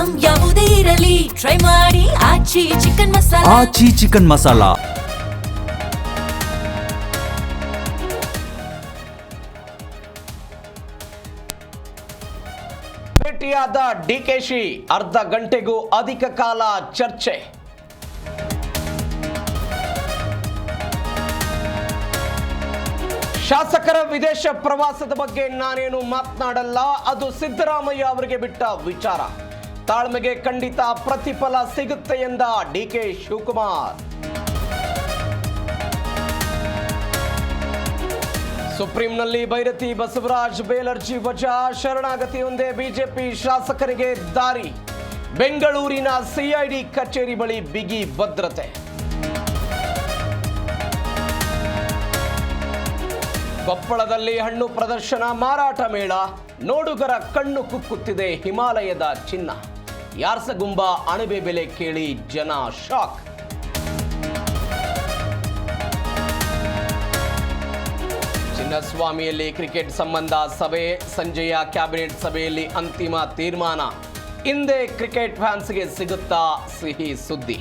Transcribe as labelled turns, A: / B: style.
A: Item ಯಾವುದೇ ಇರಲಿ try ಮಾಡಿ ಆಚಿ ಚಿಕನ್ ಮಸಾಲಾ.
B: ಆಚಿ ಚಿಕನ್ ಮಸಾಲಾ.
C: ಭೇಟಿಯಾದ ಡಿಕೆಶಿ ಅರ್ಧ ಗಂಟೆಗೂ ಅಧಿಕ ಕಾಲ ಚರ್ಚೆ. ಶಾಸಕರ ವಿದೇಶ ಪ್ರವಾಸದ ಬಗ್ಗೆ ನಾನೇನು ಮಾತನಾಡಲ್ಲ, ಅದು ಸಿದ್ದರಾಮಯ್ಯ ಅವರಿಗೆ ಬಿಟ್ಟ ವಿಚಾರ. ತಾಳ್ಮೆಗೆ ಖಂಡಿತ ಪ್ರತಿಫಲ ಸಿಗುತ್ತೆ ಎಂದ ಡಿಕೆ ಶಿವಕುಮಾರ್. ಸುಪ್ರೀಂನಲ್ಲಿ ಭೈರತಿ ಬಸವರಾಜ್ ಬೇಲರ್ಜಿ ವಜಾ, ಶರಣಾಗತಿಯೊಂದೇ ಬಿಜೆಪಿ ಶಾಸಕರಿಗೆ ದಾರಿ. ಬೆಂಗಳೂರಿನ ಸಿಐಡಿ ಕಚೇರಿ ಬಳಿ ಬಿಗಿ ಭದ್ರತೆ. ಕೊಪ್ಪಳದಲ್ಲಿ ಹಣ್ಣು ಪ್ರದರ್ಶನ ಮಾರಾಟ ಮೇಳ, ನೋಡುಗರ ಕಣ್ಣು ಕುಕ್ಕುತ್ತಿದೆ ಹಿಮಾಲಯದ ಚಿನ್ನ. ಯಾರ್ಸಗುಂಬ ಅಣಬೆ ಬೆಲೆ ಕೇಳಿ ಜನ ಶಾಕ್. ಚಿನ್ನಸ್ವಾಮಿಯಲ್ಲಿ ಕ್ರಿಕೆಟ್ ಸಂಬಂಧ ಸಭೆ, ಸಂಜೆಯ ಕ್ಯಾಬಿನೆಟ್ ಸಭೆಯಲ್ಲಿ ಅಂತಿಮ ತೀರ್ಮಾನ. ಹಿಂದೆ ಕ್ರಿಕೆಟ್ ಫ್ಯಾನ್ಸ್ಗೆ ಸಿಗುತ್ತಾ ಸಿಹಿ ಸುದ್ದಿ.